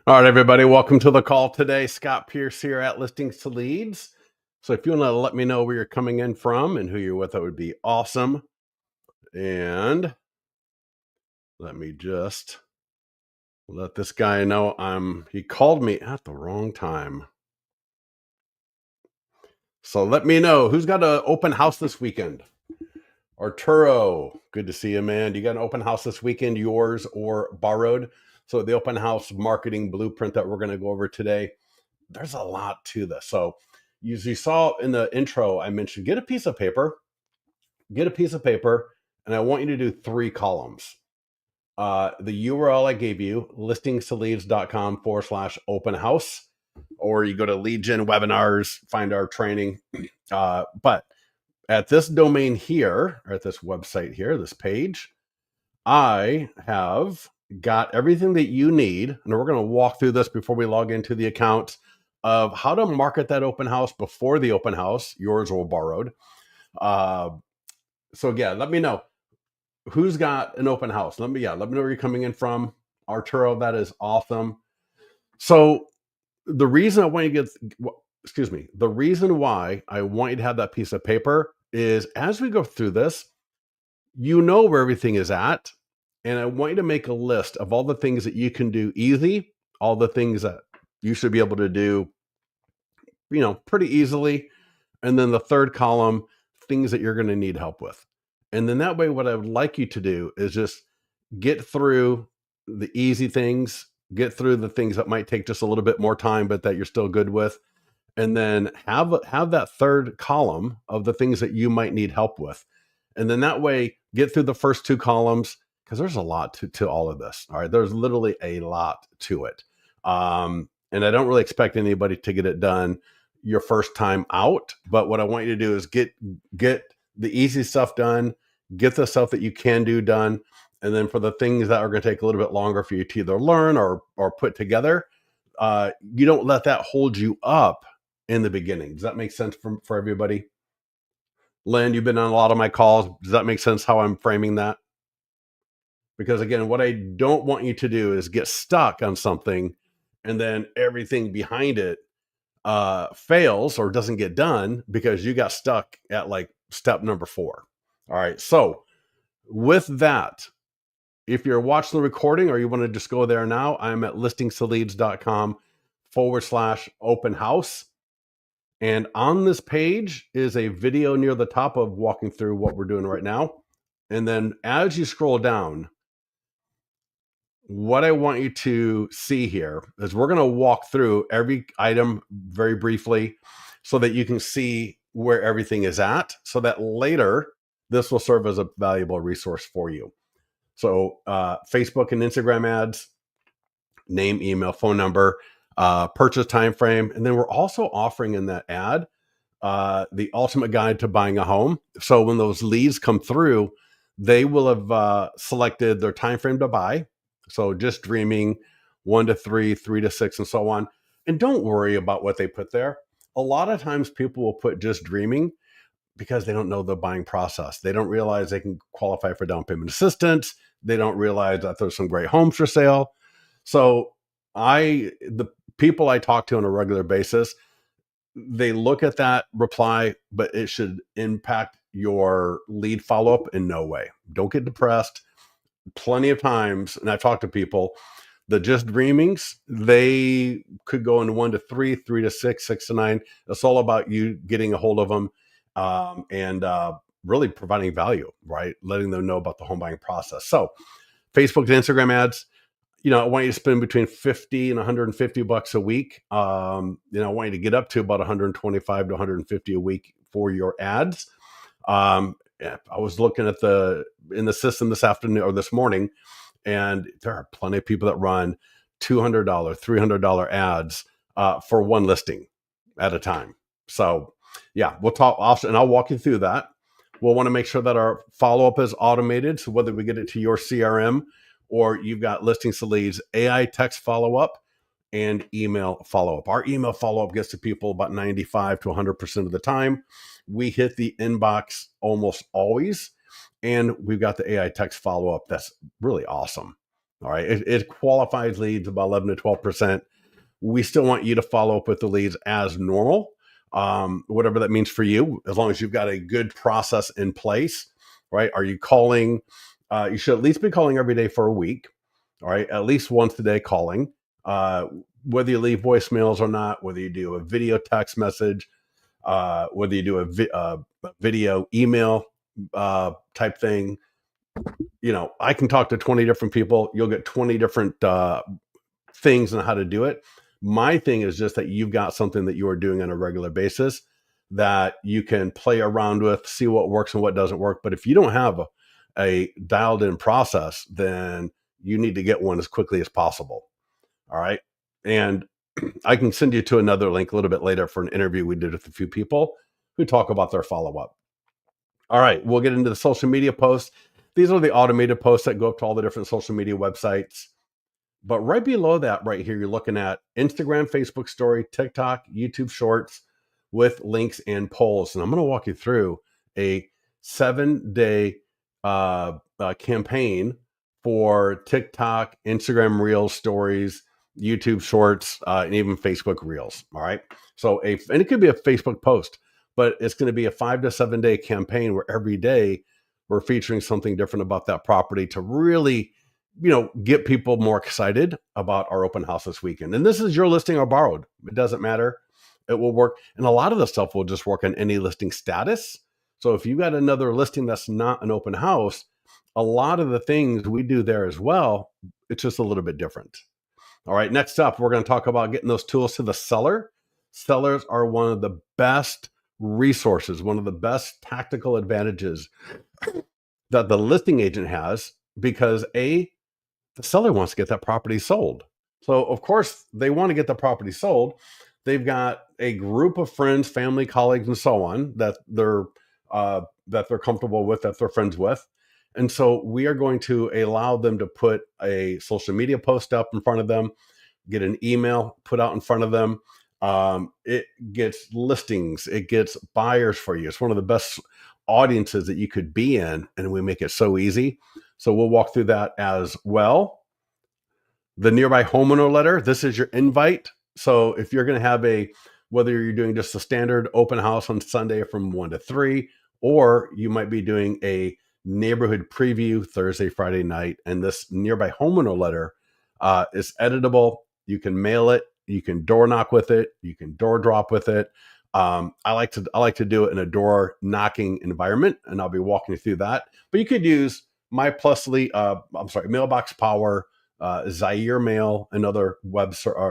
All right, everybody, welcome to the call today. Scott Pierce here at Listings to Leads. So if you want to let me know where you're coming in from and who you're with, that would be awesome. And let me just let this guy know he called me at the wrong time. So let me know who's got an open house this weekend. Arturo, good to see you, man. You got an open house this weekend, yours or borrowed? So the open house marketing blueprint that we're going to go over today, there's a lot to this. So as you saw in the intro, I mentioned get a piece of paper, and I want you to do 3 columns. The URL I gave you, listingstoleads.com/open house, or you go to lead gen webinars, find our training. But at this domain here, or at this website here, this page, I have got everything that you need. And we're going to walk through this before we log into the account of how to market that open house before the open house, yours or borrowed. So yeah, let me know who's got an open house. Let me know where you're coming in from. Arturo, that is awesome. So the reason I want you to the reason why I want you to have that piece of paper is as we go through this, you know where everything is at. And I want you to make a list of all the things that you can do easy, all the things that you should be able to do, pretty easily. And then the third column, things that you're going to need help with. And then that way, what I would like you to do is just get through the easy things, get through the things that might take just a little bit more time, but that you're still good with. And then have that third column of the things that you might need help with. And then that way, get through the first 2 columns, because there's a lot to all of this. All right. There's literally a lot to it. And I don't really expect anybody to get it done your first time out. But what I want you to do is get the easy stuff done, get the stuff that you can do done. And then for the things that are going to take a little bit longer for you to either learn or put together, you don't let that hold you up in the beginning. Does that make sense for everybody? Lynn, you've been on a lot of my calls. Does that make sense how I'm framing that? Because again, what I don't want you to do is get stuck on something and then everything behind it fails or doesn't get done because you got stuck at like step number 4. All right. So with that, if you're watching the recording or you want to just go there now, I'm at listingstoleads.com/open house. And on this page is a video near the top of walking through what we're doing right now. And then as you scroll down, what I want you to see here is we're going to walk through every item very briefly so that you can see where everything is at, so that later this will serve as a valuable resource for you. So Facebook and Instagram ads, name, email, phone number, purchase time frame. And then we're also offering in that ad the ultimate guide to buying a home. So when those leads come through, they will have selected their time frame to buy. So just dreaming 1 to 3, 3 to 6, and so on. And don't worry about what they put there. A lot of times people will put just dreaming because they don't know the buying process. They don't realize they can qualify for down payment assistance. They don't realize that there's some great homes for sale. So the people I talk to on a regular basis, they look at that reply, but it should impact your lead follow-up in no way. Don't get depressed. Plenty of times, and I've talked to people, the just dreamings, they could go into 1 to 3, 3 to 6, 6 to 9. It's all about you getting a hold of them and really providing value, right? Letting them know about the home buying process. So Facebook and Instagram ads, I want you to spend between 50 and 150 bucks a week. I want you to get up to about 125 to 150 a week for your ads. I was looking in the system this afternoon or this morning, and there are plenty of people that run $200, $300 ads for one listing at a time. So yeah, we'll talk, and I'll walk you through that. We'll want to make sure that our follow-up is automated. So whether we get it to your CRM or you've got Listings to Leads, AI text follow-up and email follow-up. Our email follow-up gets to people about 95 to 100% of the time. We hit the inbox almost always. And we've got the AI text follow-up. That's really awesome. All right. It qualifies leads about 11 to 12%. We still want you to follow up with the leads as normal, whatever that means for you, as long as you've got a good process in place, right? Are you calling? You should at least be calling every day for a week, all right? At least once a day calling. Whether you leave voicemails or not, whether you do a video text message, whether you do a video email type thing, I can talk to 20 different people. You'll get 20 different things on how to do it. My thing is just that you've got something that you are doing on a regular basis that you can play around with, see what works and what doesn't work. But if you don't have a dialed in process, then you need to get one as quickly as possible. All right. And I can send you to another link a little bit later for an interview we did with a few people who talk about their follow up. All right. We'll get into the social media posts. These are the automated posts that go up to all the different social media websites. But right below that, right here, you're looking at Instagram, Facebook story, TikTok, YouTube shorts with links and polls. And I'm going to walk you through a 7-day campaign for TikTok, Instagram Reels stories, YouTube shorts, and even Facebook Reels. All right. So, and it could be a Facebook post, but it's going to be a 5 to 7 day campaign where every day we're featuring something different about that property to really get people more excited about our open house this weekend. And this is your listing or borrowed. It doesn't matter. It will work. And a lot of the stuff will just work on any listing status. So if you got another listing that's not an open house, a lot of the things we do there as well, it's just a little bit different. All right. Next up, we're going to talk about getting those tools to the seller. Sellers are one of the best resources, one of the best tactical advantages that the listing agent has, because the seller wants to get that property sold. So of course they want to get the property sold. They've got a group of friends, family, colleagues, and so on that they're comfortable with, that they're friends with. And so we are going to allow them to put a social media post up in front of them, get an email put out in front of them. It gets listings, it gets buyers for you. It's one of the best audiences that you could be in, and we make it so easy. So we'll walk through that as well. The nearby homeowner letter, this is your invite. So if you're going to have whether you're doing just a standard open house on Sunday from 1 to 3, or you might be doing a neighborhood preview Thursday, Friday night, and this nearby homeowner letter is editable. You can mail it, you can door knock with it, you can door drop with it. I like to do it in a door knocking environment, and I'll be walking you through that. But you could use Mailbox Power, Zaire Mail, and other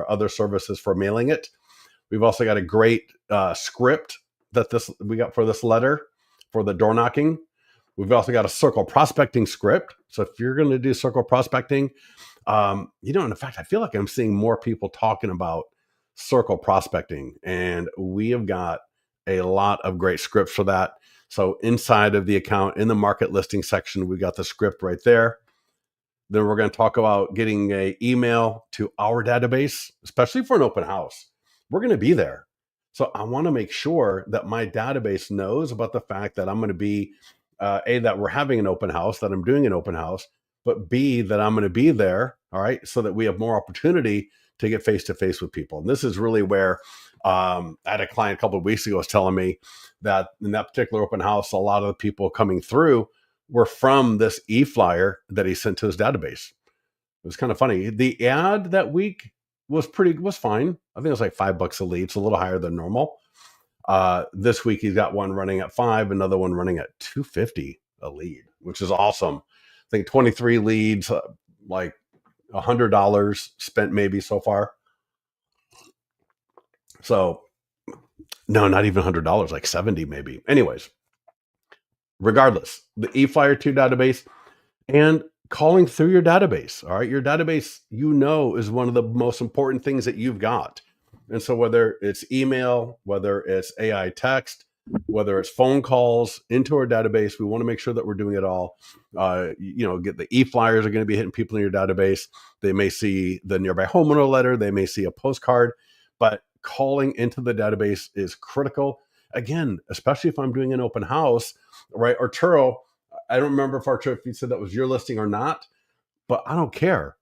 other services for mailing it. We've also got a great script that we got for this letter for the door knocking. We've also got a circle prospecting script. So if you're going to do circle prospecting, in fact, I feel like I'm seeing more people talking about circle prospecting, and we have got a lot of great scripts for that. So inside of the account, in the market listing section, we got the script right there. Then we're going to talk about getting an email to our database, especially for an open house. We're going to be there. So I want to make sure that my database knows about the fact that I'm going to be, that we're having an open house, that I'm doing an open house, but B, that I'm going to be there. All right. So that we have more opportunity to get face-to-face with people. And this is really where I had a client a couple of weeks ago was telling me that in that particular open house, a lot of the people coming through were from this e-flyer that he sent to his database. It was kind of funny. The ad that week was fine. I think it was like $5 a lead. It's a little higher than normal. This week he's got one running at $5, another one running at $250 a lead, which is awesome. I think 23 leads, like $100 spent maybe so far. So no, not even $100, like 70 maybe. Anyways, regardless, the e-flyer 2 database and calling through your database. All right. Your database, is one of the most important things that you've got. And so whether it's email, whether it's AI text, whether it's phone calls into our database, we want to make sure that we're doing it all. Get the e-flyers are going to be hitting people in your database. They may see the nearby homeowner letter. They may see a postcard, but calling into the database is critical. Again, especially if I'm doing an open house, right? Arturo, I don't remember if you said that was your listing or not, but I don't care.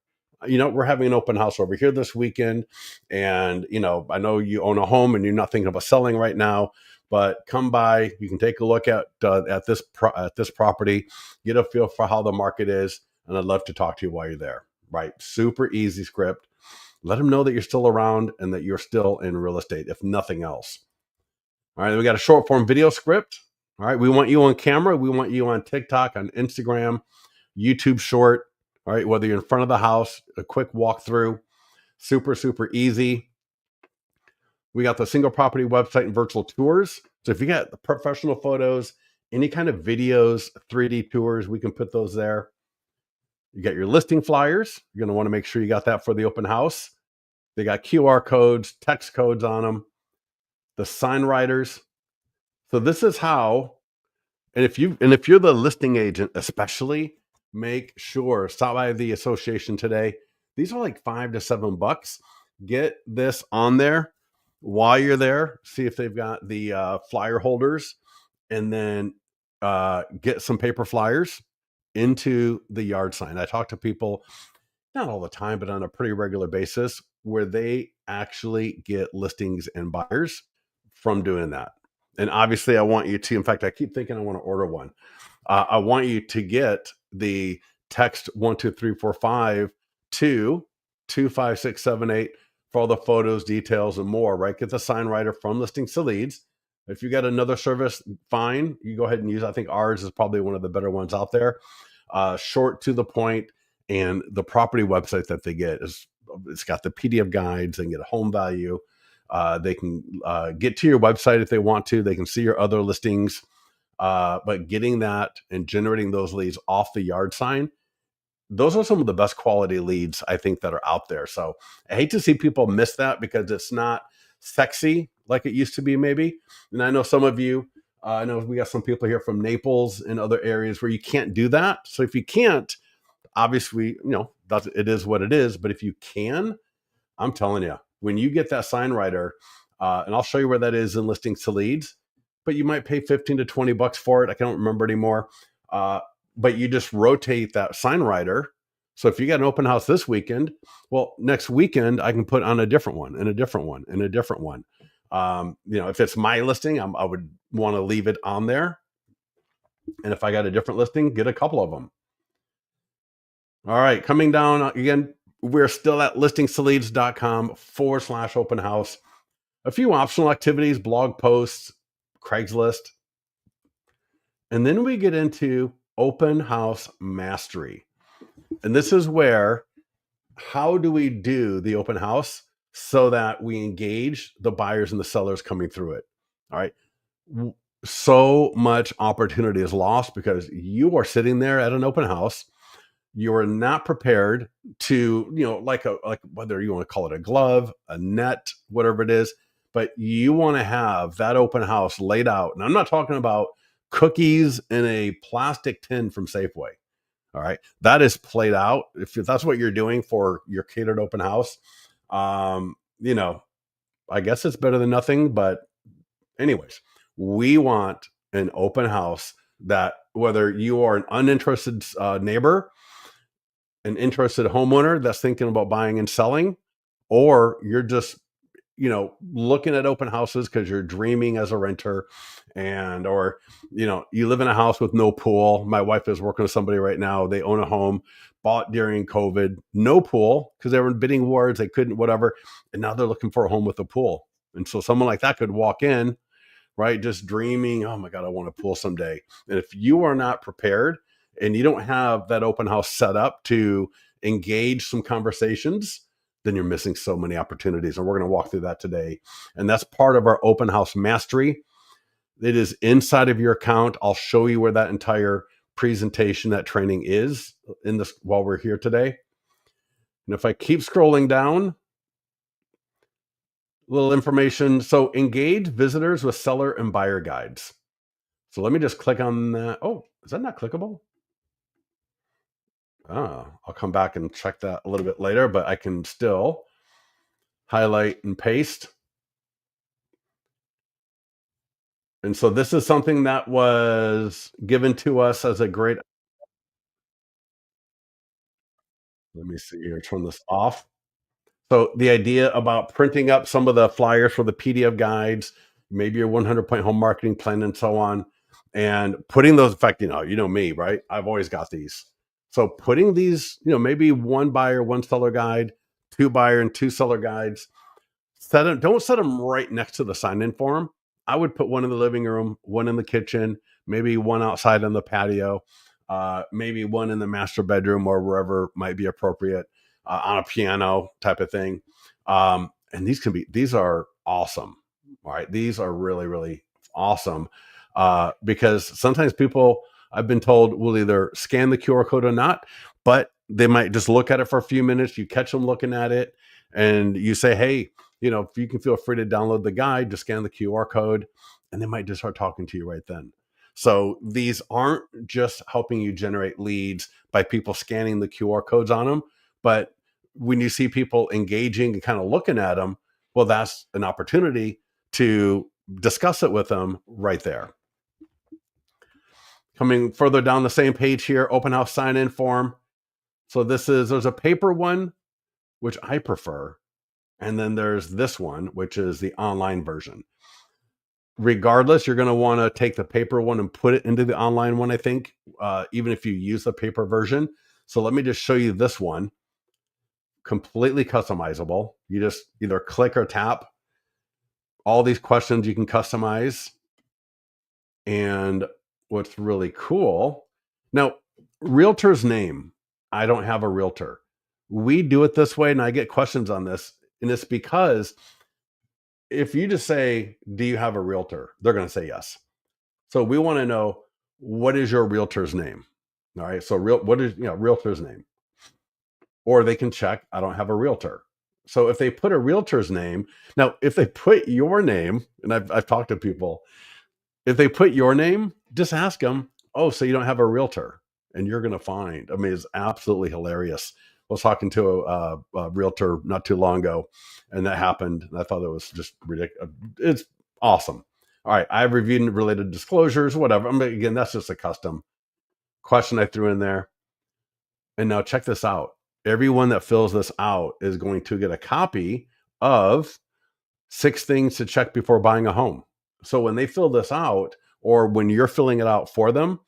we're having an open house over here this weekend. And, I know you own a home and you're not thinking about selling right now, but come by. You can take a look at this property, get a feel for how the market is, and I'd love to talk to you while you're there. Right? Super easy script. Let them know that you're still around and that you're still in real estate, if nothing else. All right, we got a short form video script. All right, we want you on camera. We want you on TikTok, on Instagram, YouTube short. All right, whether you're in front of the house, a quick walkthrough, super, super easy. We got the single property website and virtual tours. So if you got the professional photos, any kind of videos, 3D tours, we can put those there. You got your listing flyers. You're going to want to make sure you got that for the open house. They got QR codes, text codes on them, the sign writers. So this is how, and if you're the listing agent, especially, make sure stop by the association today. These are like $5 to $7. Get this on there while you're there. See if they've got the flyer holders, and then get some paper flyers into the yard sign. I talk to people, not all the time, but on a pretty regular basis, where they actually get listings and buyers from doing that. And obviously, I want you to, in fact, I keep thinking I want to order one. I want you to get the text 12345 to 25678 for all the photos, details, and more, right? Get the sign writer from Listings to Leads. If you got another service, fine. You go ahead and use, I think ours is probably one of the better ones out there. Short, to the point, and the property website that they get it's got the PDF guides and get a home value. They can get to your website if they want to. They can see your other listings. But getting that and generating those leads off the yard sign, those are some of the best quality leads I think that are out there. So I hate to see people miss that because it's not sexy like it used to be, maybe. And I know some of you, I know we got some people here from Naples and other areas where you can't do that. So if you can't, obviously, it is what it is. But if you can, I'm telling you, when you get that sign writer, and I'll show you where that is in Listings to Leads, but you might pay 15 to $20 for it. I can't remember anymore. But you just rotate that sign writer. So if you got an open house this weekend, well, next weekend I can put on a different one and a different one and a different one. If it's my listing, I would want to leave it on there. And if I got a different listing, get a couple of them. All right, coming down again, we're still at listingstoleads.com/open house. A few optional activities, blog posts, Craigslist. And then we get into open house mastery. And this is where, how do we do the open house so that we engage the buyers and the sellers coming through it? All right. So much opportunity is lost because you are sitting there at an open house. You are not prepared to, like whether you want to call it a glove, a net, whatever it is, but you want to have that open house laid out. And I'm not talking about cookies in a plastic tin from Safeway. All right. That is played out. If that's what you're doing for your catered open house, I guess it's better than nothing. But anyways, we want an open house that, whether you are an uninterested neighbor, an interested homeowner that's thinking about buying and selling, or you're just looking at open houses because you're dreaming as a renter, or you live in a house with no pool. My wife is working with somebody right now. They own a home, bought during COVID, no pool because they were in bidding wars, they couldn't, whatever, and now they're looking for a home with a pool. And so someone like that could walk in, right, just dreaming, oh my God, I want a pool someday. And if you are not prepared and you don't have that open house set up to engage some conversations, then you're missing so many opportunities. And we're going to walk through that today. And that's part of our open house mastery. It is inside of your account. I'll show you where that entire presentation, that training is in this while we're here today. And if I keep scrolling down, little information. So engage visitors with seller and buyer guides. So let me just click on that. Oh, is that not clickable? I'll come back and check that a little bit later, but I can still highlight and paste. And so this is something that was given to us as a great. Let me see here, turn this off. So the idea about printing up some of the flyers for the PDF guides, maybe your 100-point home marketing plan and so on, and putting those, in fact, you know me, right? I've always got these. So putting these, maybe one buyer, one seller guide, two buyer and two seller guides, don't set them right next to the sign-in form. I would put one in the living room, one in the kitchen, maybe one outside on the patio, maybe one in the master bedroom or wherever might be appropriate, on a piano type of thing. And these are awesome. All right, these are really really awesome, because sometimes people, I've been told, will either scan the QR code or not, but they might just look at it for a few minutes. You catch them looking at it, and you say, "Hey, if you can feel free to download the guide, just scan the QR code," and they might just start talking to you right then. So these aren't just helping you generate leads by people scanning the QR codes on them, but when you see people engaging and kind of looking at them, well, that's an opportunity to discuss it with them right there. Coming further down the same page here, open house sign in form. So there's a paper one, which I prefer. And then there's this one, which is the online version. Regardless, you're going to want to take the paper one and put it into the online one, I think, even if you use the paper version. So let me just show you this one. Completely customizable. You just either click or tap. All these questions you can customize. And what's really cool, now, realtor's name. I don't have a realtor. We do it this way, and I get questions on this. And it's because if you just say, "Do you have a realtor?" they're going to say yes. So we want to know, what is your realtor's name? All right. So what is realtor's name? Or they can check, "I don't have a realtor." So if they put a realtor's name, now if they put your name, and I've talked to people, if they put your name, just ask them, "Oh, so you don't have a realtor?" And you're going to find, I mean, it's absolutely hilarious. I was talking to a realtor not too long ago, and that happened. And I thought it was just ridiculous. It's awesome. All right. I've reviewed related disclosures, whatever. I mean, again, that's just a custom question I threw in there. And now check this out. Everyone that fills this out is going to get a copy of 6 things to check before buying a home. So when they fill this out, or when you're filling it out for them,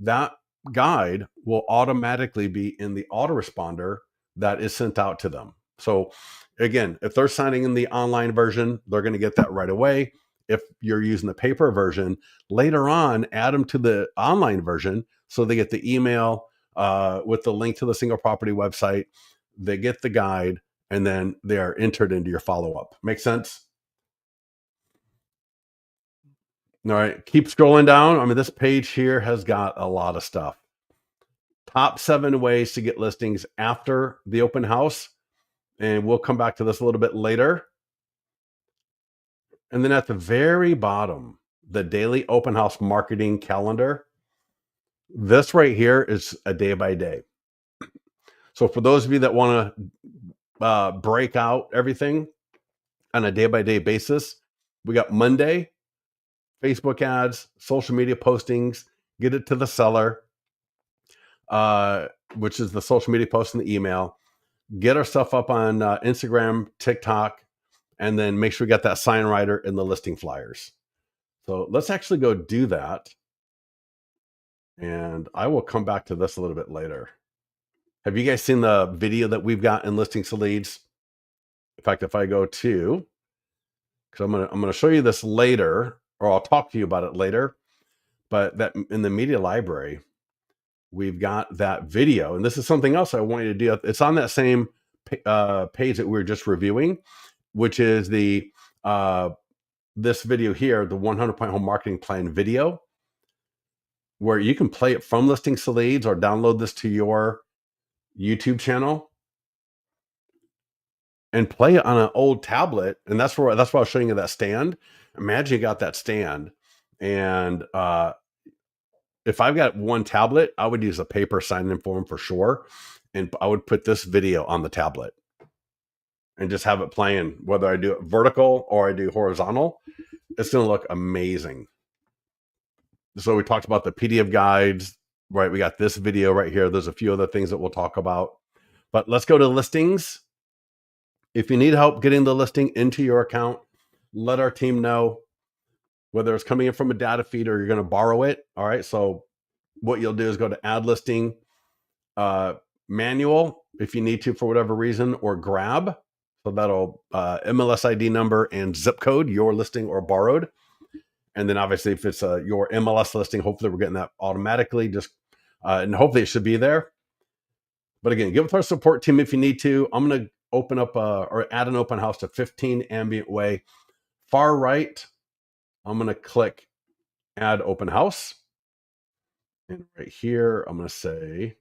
that guide will automatically be in the autoresponder that is sent out to them. So again, if they're signing in the online version, they're going to get that right away. If you're using the paper version, later on, add them to the online version so they get the email with the link to the single property website. They get the guide, and then they are entered into your follow-up. Make sense? All right, keep scrolling down. I mean, this page here has got a lot of stuff. Top 7 ways to get listings after the open house. And we'll come back to this a little bit later. And then at the very bottom, the daily open house marketing calendar. This right here is a day by day. So for those of you that want to break out everything on a day by day basis, we got Monday, Facebook ads, social media postings, get it to the seller, which is the social media post and the email. Get our stuff up on Instagram, TikTok, and then make sure we got that sign writer in the listing flyers. So let's actually go do that. And I will come back to this a little bit later. Have you guys seen the video that we've got in Listings to Leads? In fact, if I go to, because I'm gonna show you this later, or I'll talk to you about it later. But that in the media library, we've got that video, and this is something else I want you to do. It's on that same page that we were just reviewing, which is the this video here, the 100-point home marketing plan video, where you can play it from Listings to Leads or download this to your YouTube channel and play it on an old tablet. And that's why I was showing you that stand. Imagine you got that stand, and if I've got one tablet, I would use a paper sign-in form for sure, and I would put this video on the tablet and just have it playing, whether I do it vertical or I do horizontal. It's going to look amazing. So we talked about the PDF guides, right? We got this video right here. There's a few other things that we'll talk about, But let's go to listings. If you need help getting the listing into your account, let our team know, whether it's coming in from a data feed or you're going to borrow it. All right. So what you'll do is go to add listing, manual if you need to for whatever reason, or grab. So that'll MLS ID number and zip code, your listing or borrowed. And then obviously if it's your MLS listing, hopefully we're getting that automatically, just and hopefully it should be there. But again, get with our support team if you need to. I'm going to open up or add an open house to 15 Ambient Way. Far right, I'm going to click add open house. And right here, I'm going to say,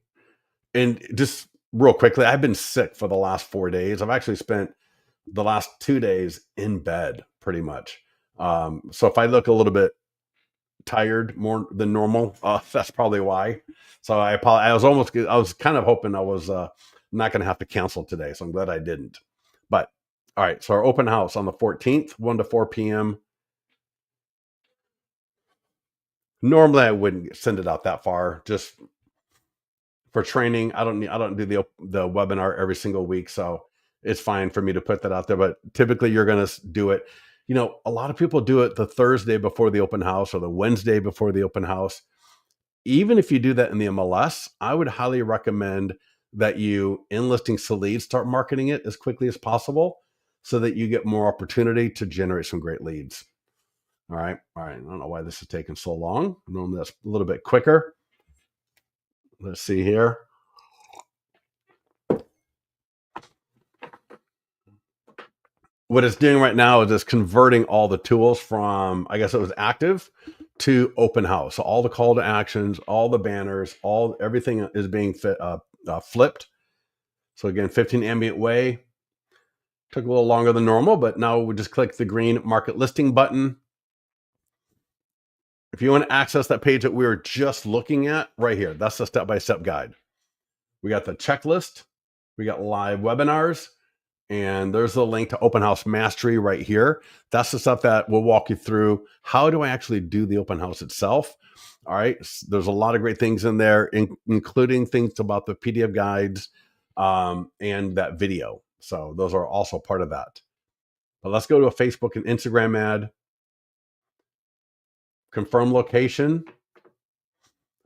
and just real quickly, I've been sick for the last 4 days. I've actually spent the last 2 days in bed pretty much. So if I look a little bit tired more than normal, that's probably why. So I apologize. I was kind of hoping I was not going to have to cancel today. So I'm glad I didn't. But all right. So our open house on the 14th, 1 to 4 p.m. Normally I wouldn't send it out that far, just for training. I don't do the webinar every single week, so it's fine for me to put that out there. But typically you're going to do it. You know, a lot of people do it the Thursday before the open house or the Wednesday before the open house. Even if you do that in the MLS, I would highly recommend that you, in listings to leads, start marketing it as quickly as possible so that you get more opportunity to generate some great leads. All right. I don't know why this is taking so long. Normally that's a little bit quicker. Let's see here. What it's doing right now is it's converting all the tools from, I guess it was active to open house. So all the call to actions, all the banners, everything is being flipped. So again, 15 Ambient Way took a little longer than normal, but now we just click the green market listing button. If you want to access that page that we were just looking at right here, that's the step-by-step guide. We got the checklist, we got live webinars, and there's the link to Open House Mastery right here. That's the stuff that will walk you through how do I actually do the open house itself. All right. There's a lot of great things in there, including things about the PDF guides and that video. So those are also part of that. But let's go to a Facebook and Instagram ad. Confirm location.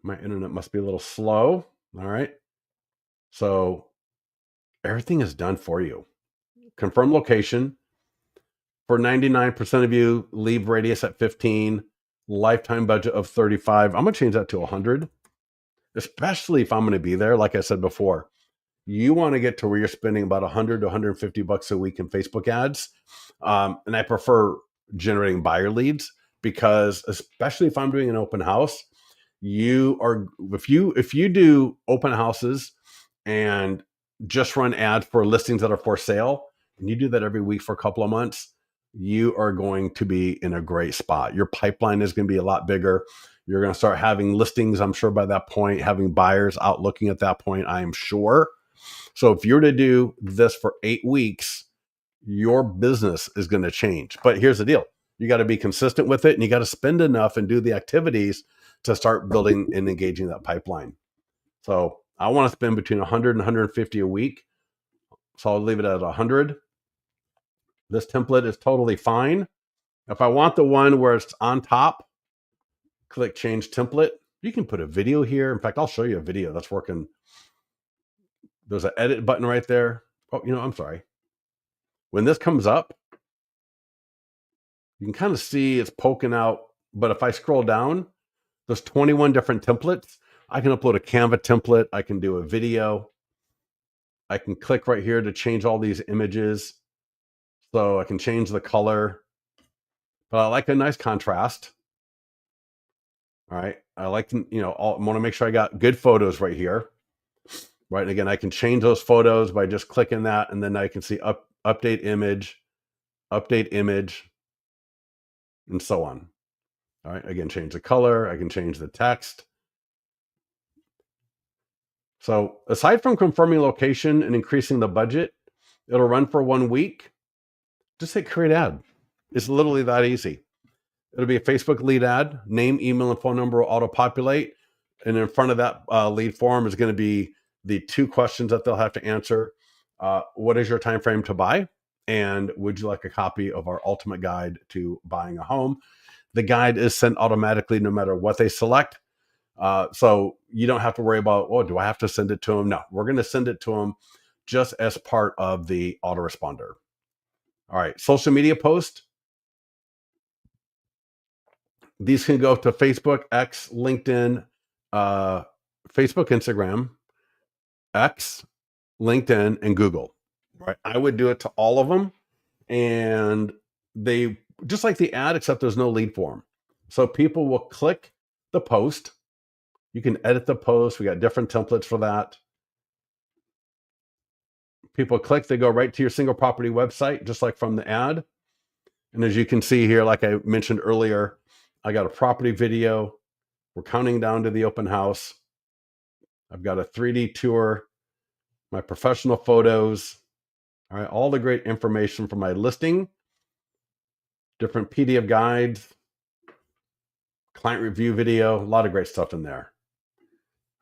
My internet must be a little slow. All right. So everything is done for you. Confirm location. For 99% of you, leave radius at 15, lifetime budget of 35. I'm going to change that to 100, especially if I'm going to be there. Like I said before, you want to get to where you're spending about 100 to 150 bucks a week in Facebook ads. And I prefer generating buyer leads because, especially if I'm doing an open house, if you do open houses and just run ads for listings that are for sale, and you do that every week for a couple of months, you are going to be in a great spot. Your pipeline is going to be a lot bigger. You're going to start having listings, I'm sure, by that point, having buyers out looking at that point, I am sure. So if you're to do this for 8 weeks, your business is going to change. But here's the deal. You got to be consistent with it, and you got to spend enough and do the activities to start building and engaging that pipeline. So I want to spend between 100 and 150 a week. So I'll leave it at 100. This template is totally fine. If I want the one where it's on top, click change template. You can put a video here. In fact, I'll show you a video that's working. There's an edit button right there. Oh, I'm sorry. When this comes up, you can kind of see it's poking out. But if I scroll down, there's 21 different templates. I can upload a Canva template. I can do a video. I can click right here to change all these images. So I can change the color. But I like a nice contrast. All right. I like to, I want to make sure I got good photos right here. Right. And again, I can change those photos by just clicking that. And then I can see update image, and so on. All right. Again, change the color. I can change the text. So aside from confirming location and increasing the budget, it'll run for 1 week. Just hit create ad. It's literally that easy. It'll be a Facebook lead ad. Name, email, and phone number will auto-populate. And in front of that lead form is going to be the 2 questions that they'll have to answer. What is your time frame to buy? And would you like a copy of our ultimate guide to buying a home? The guide is sent automatically no matter what they select. So you don't have to worry about, oh, do I have to send it to them? No, we're going to send it to them just as part of the autoresponder. All right, social media post. These can go to Facebook, X, LinkedIn, Facebook, Instagram, X, LinkedIn, and Google. Right, I would do it to all of them, and they just like the ad, except there's no lead form. So people will click the post. You can edit the post. We got different templates for that. People click, they go right to your single property website, just like from the ad. And as you can see here, like I mentioned earlier, I got a property video. We're counting down to the open house. I've got a 3D tour, my professional photos, all right, all the great information for my listing, different PDF guides, client review video, a lot of great stuff in there.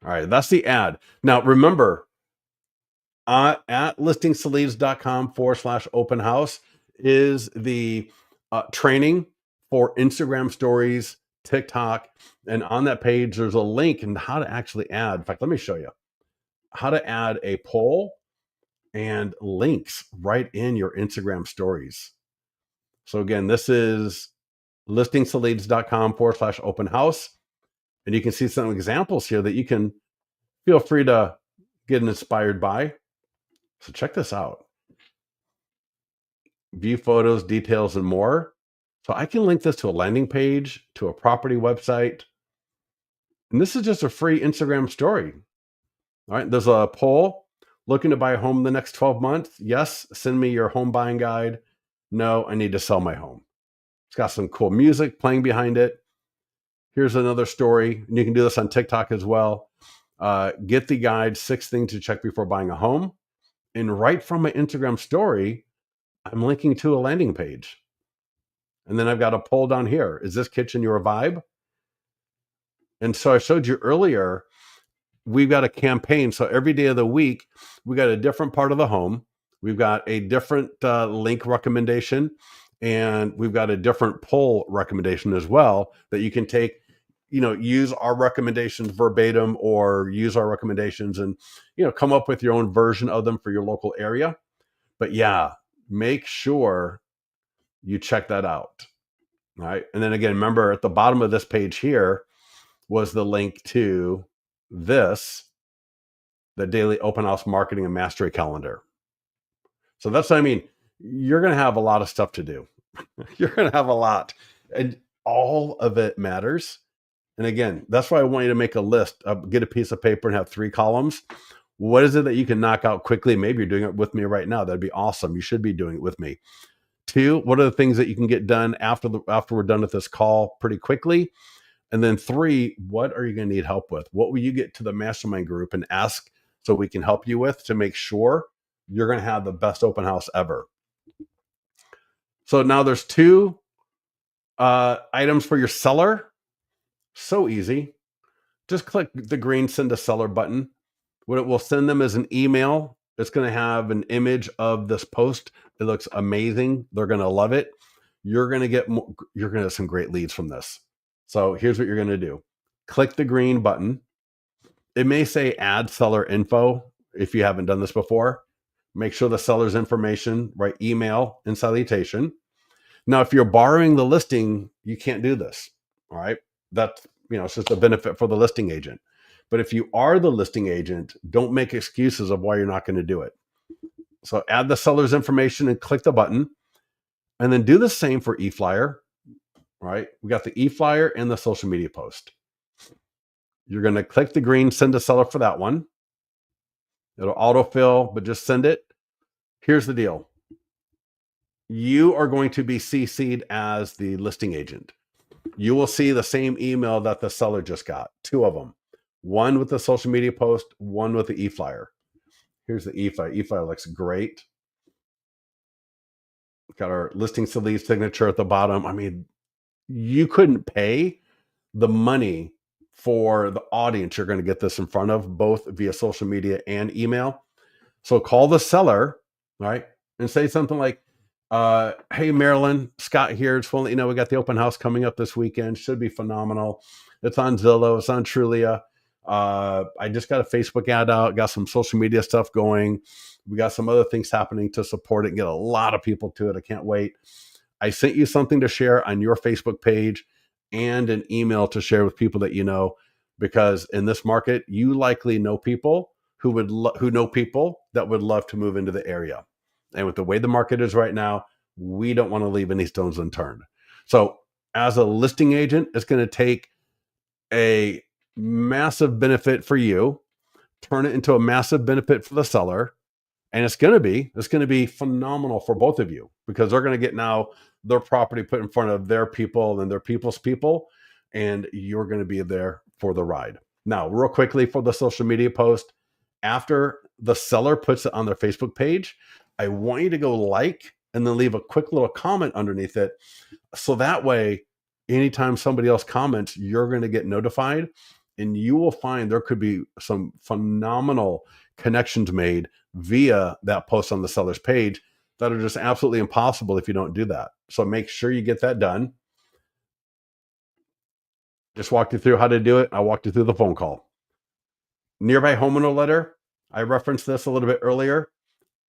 All right, that's the ad. Now, remember, at listingceleads.com/open house is the training for Instagram stories, TikTok. And on that page, there's a link and how to actually add. In fact, let me show you how to add a poll and links right in your Instagram stories. So again, this is listingceleads.com/open house. And you can see some examples here that you can feel free to get inspired by. So check this out. View photos, details, and more. So I can link this to a landing page, to a property website. And this is just a free Instagram story. All right, there's a poll. Looking to buy a home in the next 12 months? Yes, send me your home buying guide. No, I need to sell my home. It's got some cool music playing behind it. Here's another story. And you can do this on TikTok as well. Get the guide, 6 things to check before buying a home. And right from my Instagram story, I'm linking to a landing page. And then I've got a poll down here. Is this kitchen your vibe? And so I showed you earlier, we've got a campaign. So every day of the week, we got a different part of the home. We've got a different link recommendation, and we've got a different poll recommendation as well that you can take, use our recommendations verbatim or use our recommendations and, come up with your own version of them for your local area. But yeah, make sure you check that out. All right. And then again, remember at the bottom of this page here was the link to this, the daily open house marketing and mastery calendar. So that's what I mean. You're going to have a lot of stuff to do. You're going to have a lot, and all of it matters. And again, that's why I want you to make a list, get a piece of paper and have 3 columns. What is it that you can knock out quickly? Maybe you're doing it with me right now. That'd be awesome. You should be doing it with me. 2, what are the things that you can get done after we're done with this call pretty quickly? And then 3, what are you going to need help with? What will you get to the mastermind group and ask so we can help you with to make sure you're going to have the best open house ever? So now there's 2 items for your seller. So easy. Just click the green send to seller button. What it will send them is an email. It's going to have an image of this post. It looks amazing. They're going to love it. You're going to get some great leads from this. So here's what you're going to do. Click the green button. It may say add seller info if you haven't done this before. Make sure the seller's information, right? Email and salutation. Now, if you're borrowing the listing, you can't do this. All right. That's, it's just a benefit for the listing agent. But if you are the listing agent, don't make excuses of why you're not going to do it. So add the seller's information and click the button, and then do the same for eFlyer. Right? We got the eFlyer and the social media post. You're going to click the green send to seller for that one. It'll autofill, but just send it. Here's the deal. You are going to be CC'd as the listing agent. You will see the same email that the seller just got, 2 of them. One with the social media post, one with the eFlyer. Here's the eFlyer. eFlyer looks great. Got our listing signature at the bottom. I mean, you couldn't pay the money for the audience you're going to get this in front of, both via social media and email. So call the seller, right, and say something like, hey, Marilyn, Scott here. Just want to let you know we got the open house coming up this weekend. Should be phenomenal. It's on Zillow. It's on Trulia. I just got a Facebook ad out, got some social media stuff going. We got some other things happening to support it and get a lot of people to it. I can't wait. I sent you something to share on your Facebook page and an email to share with people that you know, because in this market, you likely know people who who know people that would love to move into the area. And with the way the market is right now, we don't want to leave any stones unturned. So as a listing agent, it's going to take a massive benefit for you, turn it into a massive benefit for the seller, and it's going to be phenomenal for both of you, because they're going to get now their property put in front of their people and their people's people, and you're going to be there for the ride. Now, real quickly for the social media post, after the seller puts it on their Facebook page, I want you to go like and then leave a quick little comment underneath it. So that way, anytime somebody else comments, you're going to get notified, and you will find there could be some phenomenal connections made via that post on the seller's page that are just absolutely impossible if you don't do that. So make sure you get that done. Just walked you through how to do it. I walked you through the phone call. Nearby homeowner letter, I referenced this a little bit earlier.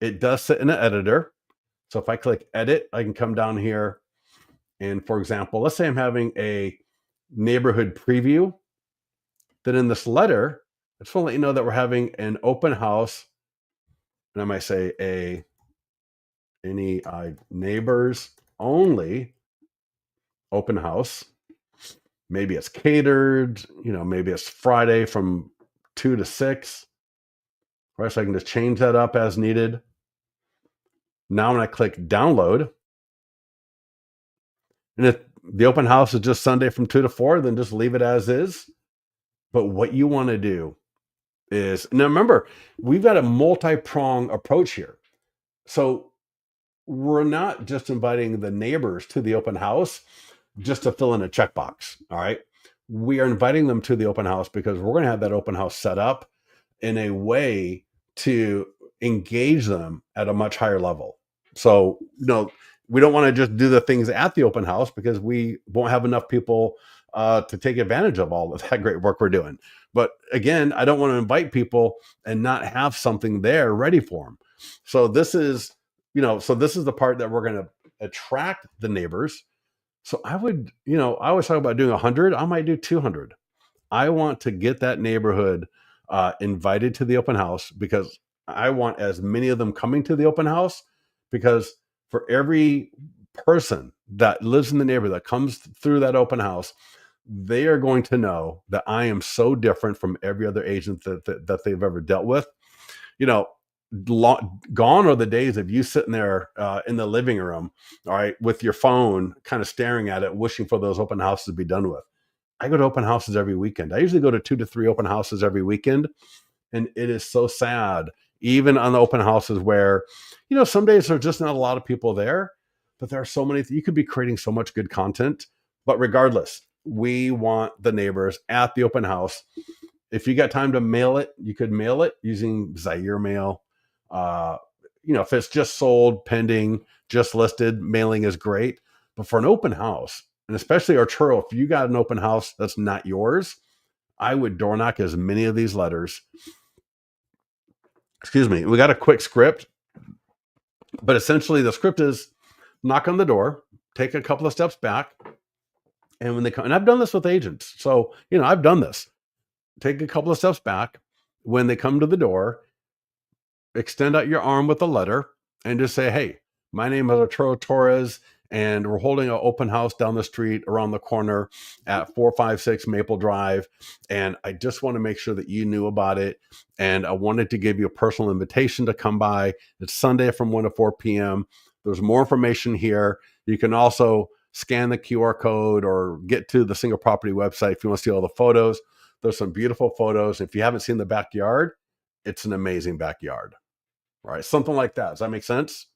It does sit in an editor. So if I click edit, I can come down here. And for example, let's say I'm having a neighborhood preview. Then in this letter, I just want to let you know that we're having an open house. And I might say any neighbors only open house. Maybe it's catered, maybe it's Friday from 2 to 6. Right, so I can just change that up as needed. Now when I click download, and if the open house is just Sunday from 2 to 4, then just leave it as is. But what you want to do is, now remember, we've got a multi-prong approach here. So we're not just inviting the neighbors to the open house just to fill in a checkbox. All right. We are inviting them to the open house because we're going to have that open house set up in a way to engage them at a much higher level. So, we don't want to just do the things at the open house because we won't have enough people to take advantage of all of that great work we're doing. But again, I don't want to invite people and not have something there ready for them. So this is, this is the part that we're going to attract the neighbors. So I would, I always talk about doing 100. I might do 200. I want to get that neighborhood invited to the open house because I want as many of them coming to the open house, because for every person that lives in the neighborhood that comes through that open house, they are going to know that I am so different from every other agent that they've ever dealt with. Gone are the days of you sitting there in the living room, all right, with your phone, kind of staring at it, wishing for those open houses to be done with. I go to open houses every weekend. I usually go to 2 to 3 open houses every weekend. And it is so sad, even on the open houses where, some days there's just not a lot of people there, but there are so many, you could be creating so much good content. But regardless, we want the neighbors at the open house. If you got time to mail it, you could mail it using Zaire mail. If it's just sold, pending, just listed, mailing is great. But for an open house, and especially Arturo, if you got an open house that's not yours, I would door knock as many of these letters. Excuse me. We got a quick script, but essentially the script is knock on the door, take a couple of steps back. And when they come, and I've done this with agents. So, I've done this. Take a couple of steps back. When they come to the door, extend out your arm with a letter and just say, hey, my name is Arturo Torres, and we're holding an open house down the street around the corner at 456 Maple Drive. And I just want to make sure that you knew about it. And I wanted to give you a personal invitation to come by. It's Sunday from 1 to 4 p.m. There's more information here. You can also scan the QR code or get to the single property website if you want to see all the photos. There's some beautiful photos. If you haven't seen the backyard, it's an amazing backyard. All right, something like that. Does that make sense?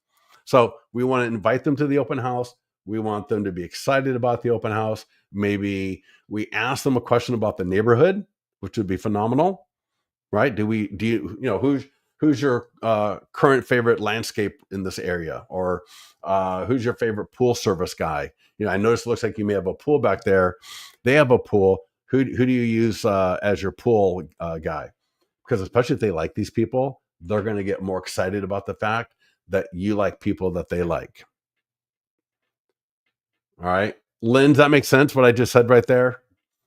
So we want to invite them to the open house. We want them to be excited about the open house. Maybe we ask them a question about the neighborhood, which would be phenomenal, right? Do you, who's your current favorite landscape in this area, or who's your favorite pool service guy? I noticed it looks like you may have a pool back there. They have a pool. Who do you use as your pool guy? Because especially if they like these people, they're going to get more excited about the fact that you like people that they like. All right. Lynn, does that make sense what I just said right there?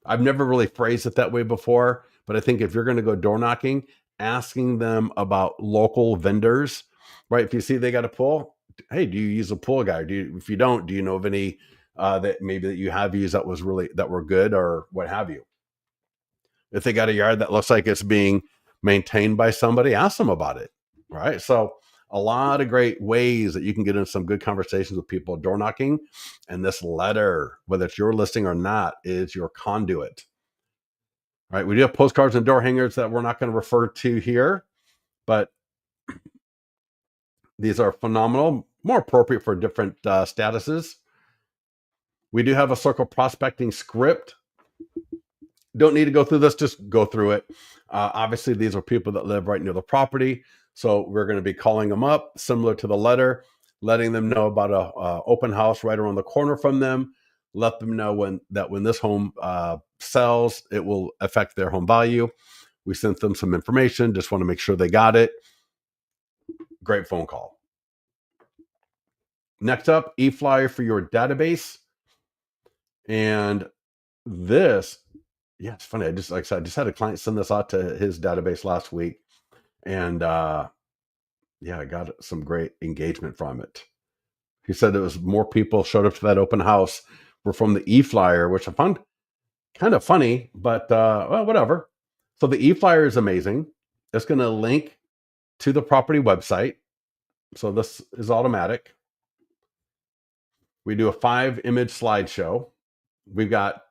I've never really phrased it that way before, but I think if you're going to go door knocking, asking them about local vendors, right? If you see they got a pool, hey, do you use a pool guy? If you don't, do you know of any that maybe that you have used that were good, or what have you? If they got a yard that looks like it's being maintained by somebody, ask them about it. Right. So a lot of great ways that you can get in some good conversations with people door knocking. And this letter, whether it's your listing or not, is your conduit. Right. We do have postcards and door hangers that we're not going to refer to here, but these are phenomenal, more appropriate for different statuses. We do have a circle prospecting script. Don't need to go through this, just go through it. Obviously, these are people that live right near the property. So we're going to be calling them up, similar to the letter, letting them know about a open house right around the corner from them. Let them know when this home sells, it will affect their home value. We sent them some information, just want to make sure they got it. Great phone call. Next up, e-flyer for your database. And this, yeah, it's funny. I just had a client send this out to his database last week, and I got some great engagement from it. He said it was more people showed up to that open house were from the e-flyer, which I found kind of funny, but well, whatever. So the e-flyer is amazing. It's going to link to the property website. So this is automatic. We do a 5-image slideshow. We've got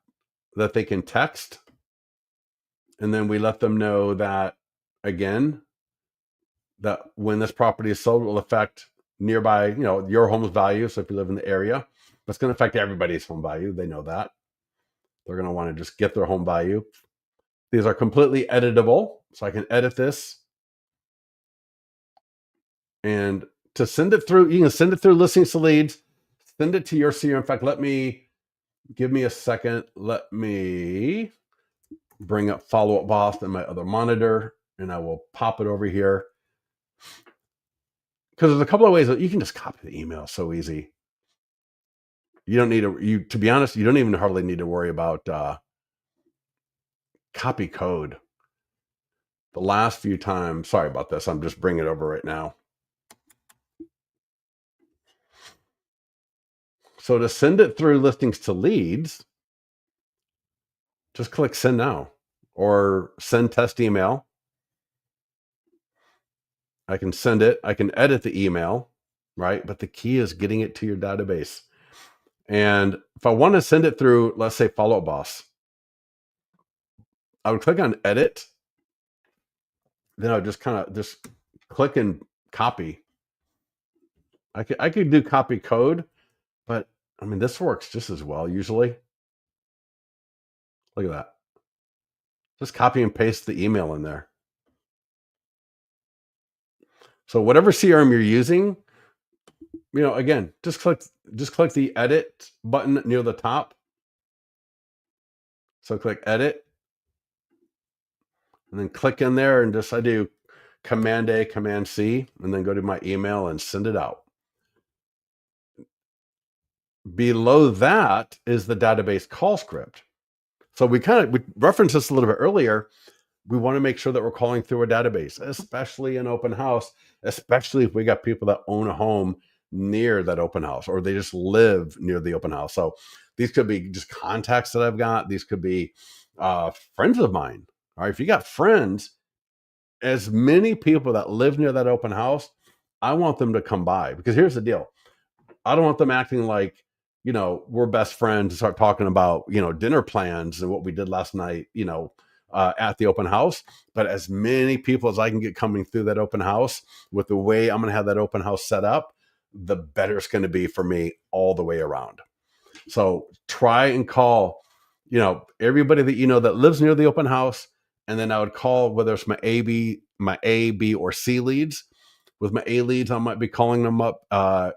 that they can text, and then we let them know that, again, that when this property is sold, it will affect nearby, your home's value. So if you live in the area, that's going to affect everybody's home value. They know that. They're going to want to just get their home value. These are completely editable. So I can edit this. And to send it through, you can send it through Listings to Leads, send it to your CRM. In fact, give me a second. Let me bring up Follow Up Boss in my other monitor, and I will pop it over here. Because there's a couple of ways that you can just copy the email so easy. You don't need to be honest, you don't even hardly need to worry about copy code. The last few times, sorry about this, I'm just bringing it over right now. So to send it through Listings to Leads, just click Send Now or Send Test Email. I can send it. I can edit the email, right? But the key is getting it to your database. And if I want to send it through, let's say Follow Up Boss, I would click on Edit. Then I would just click and copy. I could do copy code, but I mean, this works just as well usually. Look at that. Just copy and paste the email in there. So whatever CRM you're using, again, just click the edit button near the top. So click edit, and then click in there, and I do Command A, Command C, and then go to my email and send it out. Below that is the database call script. So we referenced this a little bit earlier. We want to make sure that we're calling through a database, especially an open house, especially if we got people that own a home near that open house, or they just live near the open house. So these could be just contacts that I've got. These could be friends of mine. All right. If you got friends, as many people that live near that open house, I want them to come by, because here's the deal. I don't want them acting like, we're best friends and start talking about, dinner plans and what we did last night, at the open house. But as many people as I can get coming through that open house with the way I'm going to have that open house set up, the better it's going to be for me all the way around. So try and call, everybody that that lives near the open house. And then I would call, whether it's my A, B, or C leads. With my A leads, I might be calling them up,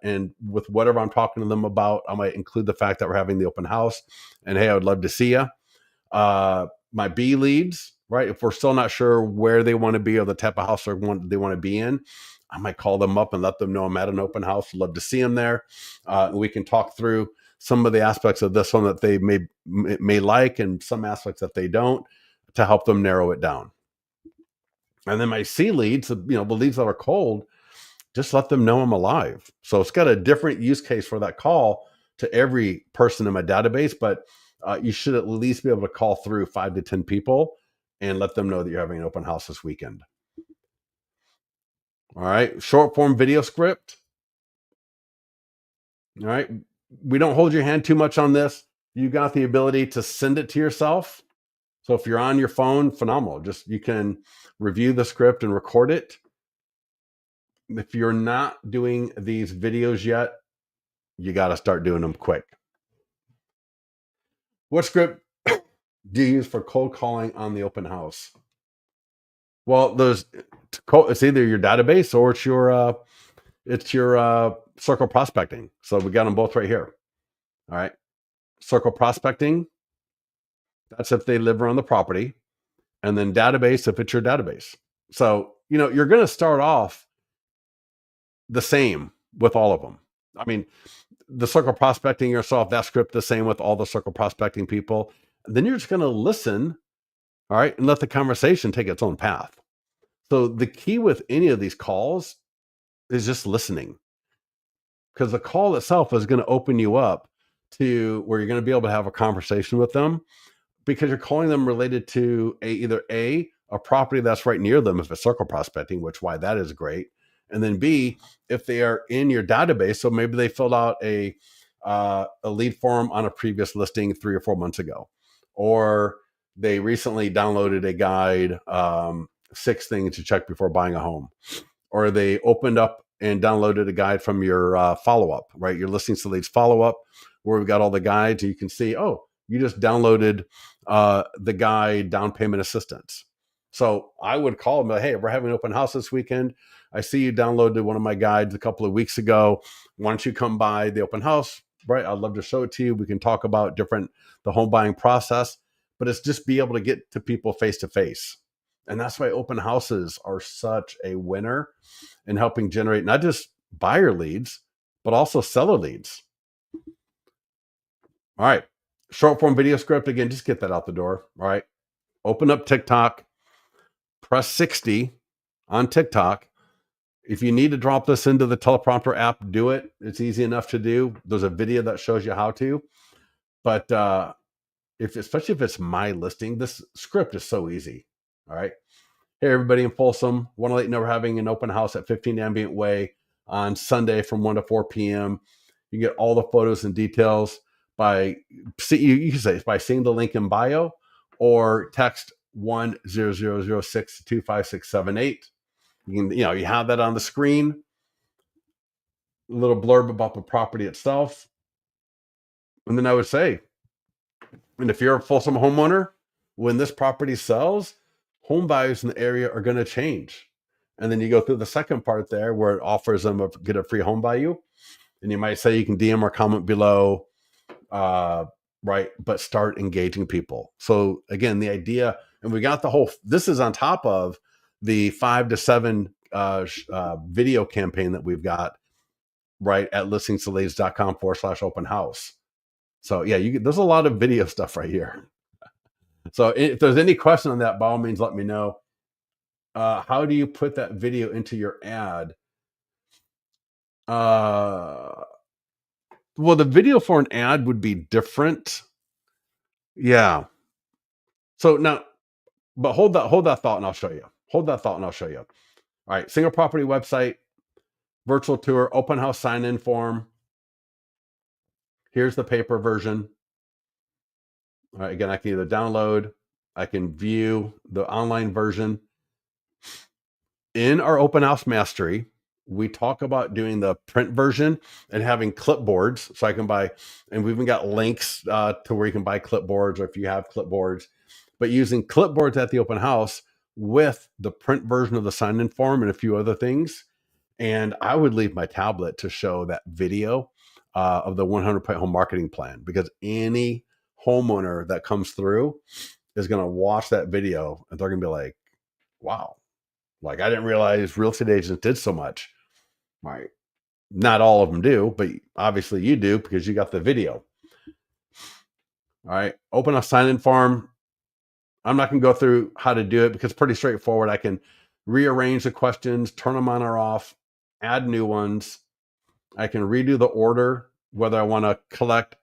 and with whatever I'm talking to them about, I might include the fact that we're having the open house, and hey, I would love to see you. My B leads, right? If we're still not sure where they want to be or the type of house they want to be in, I might call them up and let them know I'm at an open house. Love to see them there. We can talk through some of the aspects of this one that they may like, and some aspects that they don't, to help them narrow it down. And then my C leads, the leads that are cold, just let them know I'm alive. So it's got a different use case for that call to every person in my database, but you should at least be able to call through 5 to 10 people and let them know that you're having an open house this weekend. All right. Short form video script. All right. We don't hold your hand too much on this. You got the ability to send it to yourself. So if you're on your phone, phenomenal. You can review the script and record it. If you're not doing these videos yet, you got to start doing them quick. What script do you use for cold calling on the open house? Well, it's either your database or it's your circle prospecting. So we got them both right here. All right. Circle prospecting, that's if they live around the property. And then database, if it's your database. So, you're going to start off the same with all of them. I mean, the circle prospecting yourself, that script the same with all the circle prospecting people. And then you're just going to listen, all right, and let the conversation take its own path. So the key with any of these calls is just listening, because the call itself is going to open you up to where you're going to be able to have a conversation with them, because you're calling them related to either a property that's right near them, if it's circle prospecting, which why that is great. And then B, if they are in your database, so maybe they filled out a lead form on a previous listing 3 or 4 months ago, or they recently downloaded a guide, 6 things to check before buying a home, or they opened up and downloaded a guide from your follow-up, right? Your listings to leads follow-up, where we've got all the guides. You can see, oh, you just downloaded the guide down payment assistance. So I would call them, like, hey, we're having an open house this weekend. I see you downloaded one of my guides a couple of weeks ago. Why don't you come by the open house? Right. I'd love to show it to you. We can talk about the home buying process, but it's just be able to get to people face to face. And that's why open houses are such a winner in helping generate not just buyer leads, but also seller leads. All right. Short form video script. Again, just get that out the door. All right. Open up TikTok, press 60 on TikTok. If you need to drop this into the teleprompter app, do it. It's easy enough to do. There's a video that shows you how to. But especially if it's my listing, this script is so easy. All right. Hey, everybody in Folsom. Want to let you know we're having an open house at 15 Ambient Way on Sunday from 1 to 4 p.m. You can get all the photos and details by seeing the link in bio, or text 10006-25678. You have that on the screen. A little blurb about the property itself. And then I would say, and if you're a Folsom homeowner, when this property sells, home buyers in the area are going to change. And then you go through the second part there where it offers them get a free home value. And you might say you can DM or comment below, right? But start engaging people. So again, the idea, and we got this is on top of the 5 to 7 video campaign that we've got right at listingstoladies.com/open house. So yeah, there's a lot of video stuff right here. So if there's any question on that, by all means, let me know. How do you put that video into your ad? Well, the video for an ad would be different. Yeah. So now, but hold that thought and I'll show you. Hold that thought and I'll show you. All right. Single property website, virtual tour, open house sign-in form. Here's the paper version. All right. Again, I can either download, I can view the online version. In our open house mastery, we talk about doing the print version and having clipboards. So I can buy, and we've even got links to where you can buy clipboards, or if you have clipboards, but using clipboards at the open house with the print version of the sign-in form and a few other things. And I would leave my tablet to show that video of the 100-point home marketing plan, because any homeowner that comes through is going to watch that video and they're going to be like, wow, like I didn't realize real estate agents did so much. Right. Not all of them do, but obviously you do because you got the video. All right. Open a sign-in form. I'm not going to go through how to do it because it's pretty straightforward. I can rearrange the questions, turn them on or off, add new ones. I can redo the order, whether I want to collect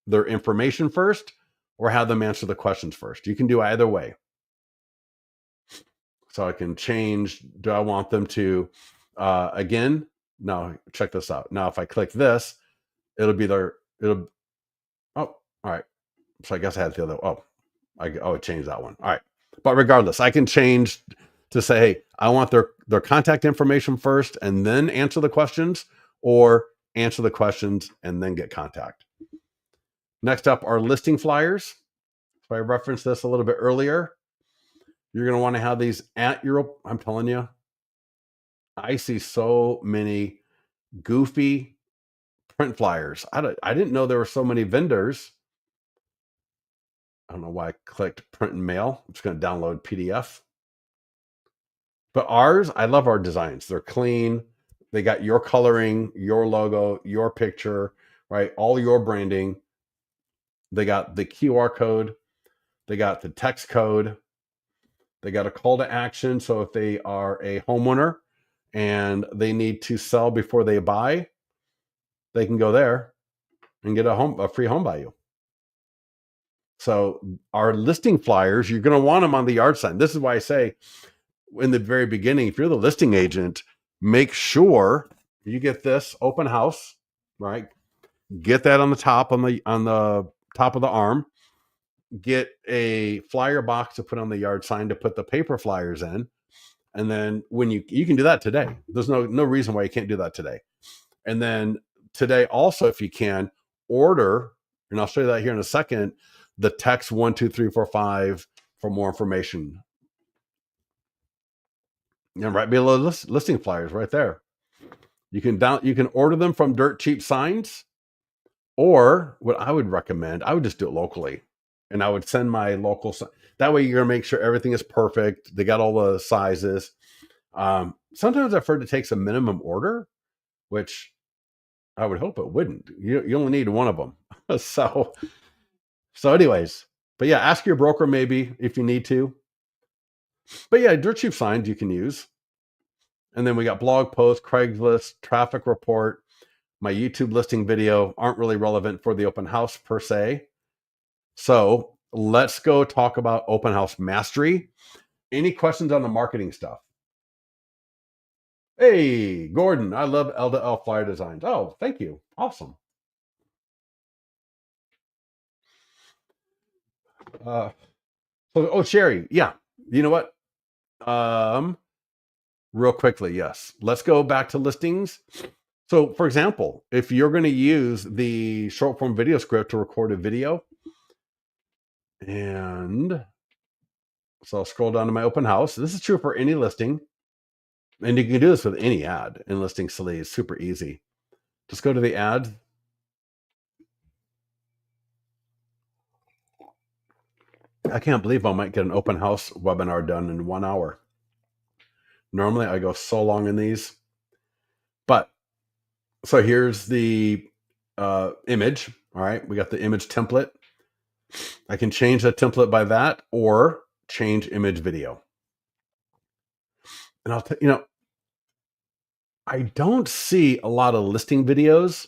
their information first or have them answer the questions first. You can do either way. So I can change, do I want them to, again, no, check this out. Now, if I click this, it'll be their, oh, all right. So I guess I had the other, it changed that one. All right. But regardless, I can change to say, hey, I want their contact information first and then answer the questions, or answer the questions and then get contact. Next up are listing flyers. So I referenced this a little bit earlier. You're going to want to have these at your, I'm telling you, I see so many goofy print flyers. I didn't know there were so many vendors. I don't know why I clicked print and mail. I'm just going to download PDF. But ours, I love our designs. They're clean. They got your coloring, your logo, your picture, right? All your branding. They got the QR code. They got the text code. They got a call to action. So if they are a homeowner and they need to sell before they buy, they can go there and get a free home value. So our listing flyers, you're going to want them on the yard sign. This is why I say in the very beginning, if you're the listing agent, make sure you get this open house, right? Get that on the top, on the top of the arm. Get a flyer box to put on the yard sign to put the paper flyers in. And then when you can do that today. There's no reason why you can't do that today. And then today also, if you can, order, and I'll show you that here in a second, the text 1, 2, 3, 4, 5 for more information. And right below listing flyers right there. You can order them from Dirt Cheap Signs, or what I would recommend, I would just do it locally. And I would send my local, that way you're going to make sure everything is perfect. They got all the sizes. Sometimes I've heard it takes a minimum order, which I would hope it wouldn't. You only need one of them. So anyways, but yeah, ask your broker maybe if you need to. But yeah, Dirt Cheap Signs you can use. And then we got blog posts, Craigslist, traffic report. My YouTube listing video aren't really relevant for the open house per se. So let's go talk about open house mastery. Any questions on the marketing stuff? Hey, Gordon, I love L2L flyer designs. Oh, thank you. Awesome. Sherry, yeah. You know what? Real quickly, yes. Let's go back to listings. So, for example, if you're going to use the short form video script to record a video, and so I'll scroll down to my open house. This is true for any listing, and you can do this with any ad in Listing Sleaze. It's super easy. Just go to the ad. I can't believe I might get an open house webinar done in 1 hour. Normally I go so long in these, but so here's the image. All right, we got the image template. I can change the template by that or change image video. And I don't see a lot of listing videos,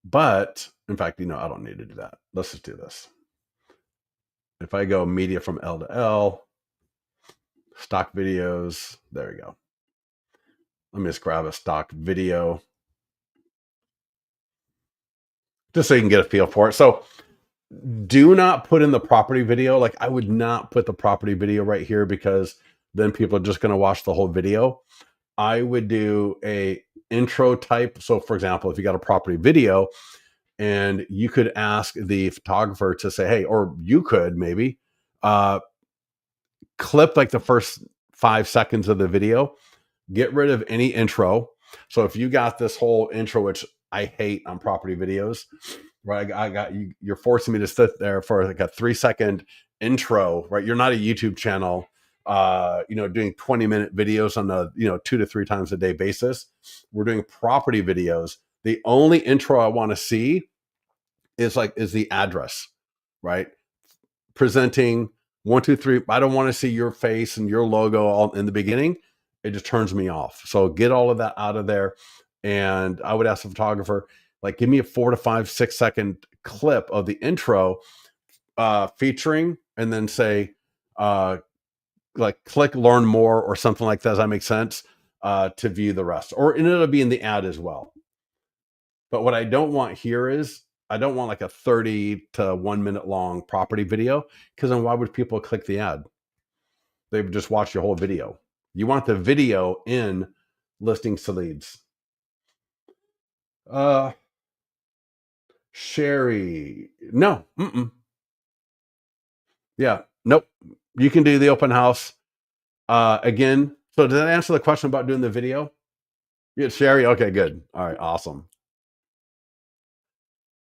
but in fact, I don't need to do that. Let's just do this. If I go media from L to L, stock videos, there we go. Let me just grab a stock video just so you can get a feel for it. So do not put in the property video. Like I would not put the property video right here because then people are just going to watch the whole video. I would do a intro type. So for example, if you got a property video and you could ask the photographer to say, hey, or you could maybe uh, clip like the first 5 seconds of the video, get rid of any intro. So if you got this whole intro, which I hate on property videos, right? I got you, you're forcing me to sit there for like a 3 second intro, right? You're not a YouTube channel, doing 20-minute videos on a, 2 to 3 times a day basis. We're doing property videos. The only intro I want to see is the address, right? Presenting 1, 2, 3. I don't want to see your face and your logo all in the beginning. It just turns me off. So get all of that out of there. And I would ask the photographer, like, give me a 4 to 5, 6 second clip of the intro, featuring, and then say, like, click learn more or something like that. Does that make sense? To view the rest, and it'll be in the ad as well. But what I don't want here is I don't want like a 30 to 1 minute long property video, because then why would people click the ad? They would just watch your whole video. You want the video in listings to leads. Sherry, no, yeah, nope. You can do the open house again. So did that answer the question about doing the video? Yeah, Sherry. Okay, good. All right, awesome.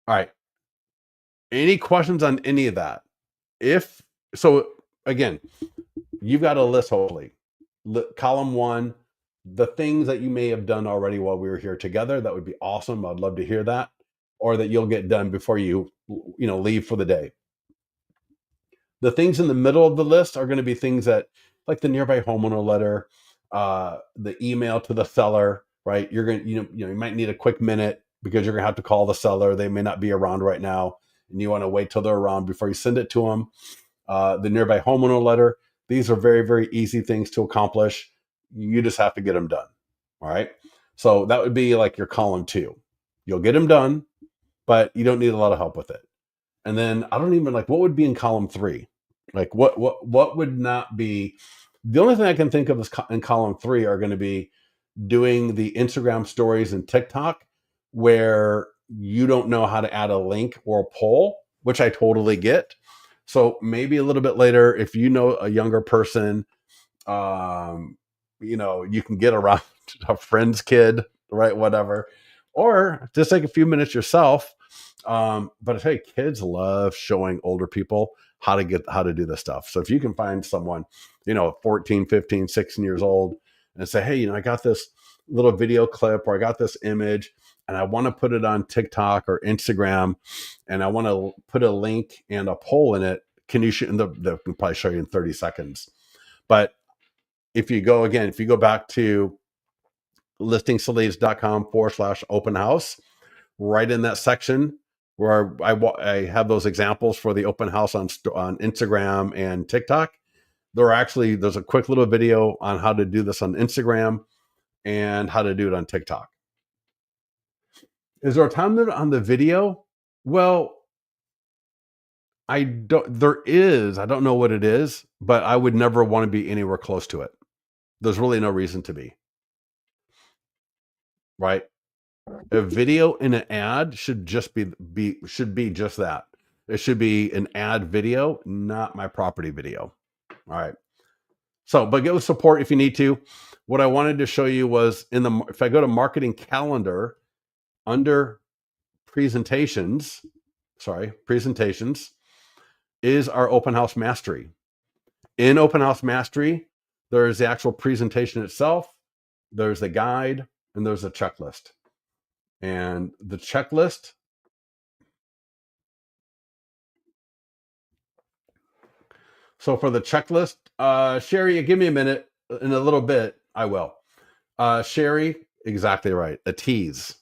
All right. Any questions on any of that? If so, again, you've got a list, hopefully. Column one, the things that you may have done already while we were here together. That would be awesome. I'd love to hear that. Or that you'll get done before you leave for the day. The things in the middle of the list are going to be things that, like the nearby homeowner letter, the email to the seller, right? You're going to, you might need a quick minute because you're going to have to call the seller. They may not be around right now, and you want to wait till they're around before you send it to them. The nearby homeowner letter, these are very, very easy things to accomplish. You just have to get them done. All right. So that would be like your column two. You'll get them done, but you don't need a lot of help with it. And then I don't even, like, what would be in column three? Like what would not be? The only thing I can think of is in column three are going to be doing the Instagram stories and TikTok, where you don't know how to add a link or a poll, which I totally get. So maybe a little bit later, if you know a younger person, you can get around a friend's kid, right? Whatever, or just take a few minutes yourself. But hey, kids love showing older people how to do this stuff. So if you can find someone, 14, 15, 16 years old, and say, hey, I got this little video clip, or I got this image, and I want to put it on TikTok or Instagram, and I want to put a link and a poll in it. Can you shoot? And they'll probably show you in 30 seconds. But if you go back to listingstolleads.com/open house, right in that section where I have those examples for the open house on Instagram and TikTok, there's a quick little video on how to do this on Instagram and how to do it on TikTok. Is there a time limit on the video? Well, there is. I don't know what it is, but I would never want to be anywhere close to it. There's really no reason to be. Right? A video in an ad should just be just that. It should be an ad video, not my property video. All right. So, but get with support if you need to. What I wanted to show you was if I go to marketing calendar under presentations is our open house mastery. In open house mastery, there's the actual presentation itself, there's the guide, and there's a checklist. And the checklist, so for the checklist, Sherry, give me a minute. In a little bit, I will. Sherry, exactly right. A tease,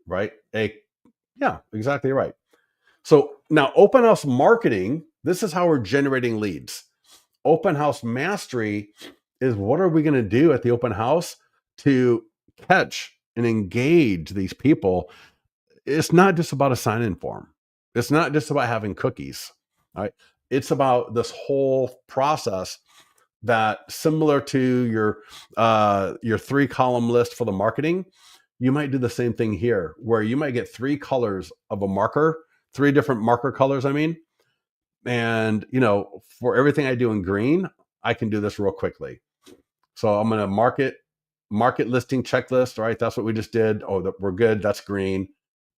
right? Yeah, exactly right. So now open house marketing, this is how we're generating leads. Open house mastery is what are we going to do at the open house to catch and engage these people. It's not just about a sign-in form. It's not just about having cookies. Right? It's about this whole process that similar to your 3-column list for the marketing, you might do the same thing here, where you might get 3 colors of a marker, 3 different marker colors, I mean. And, for everything I do in green, I can do this real quickly. So I'm going to market listing checklist. All right. That's what we just did. Oh, we're good. That's green.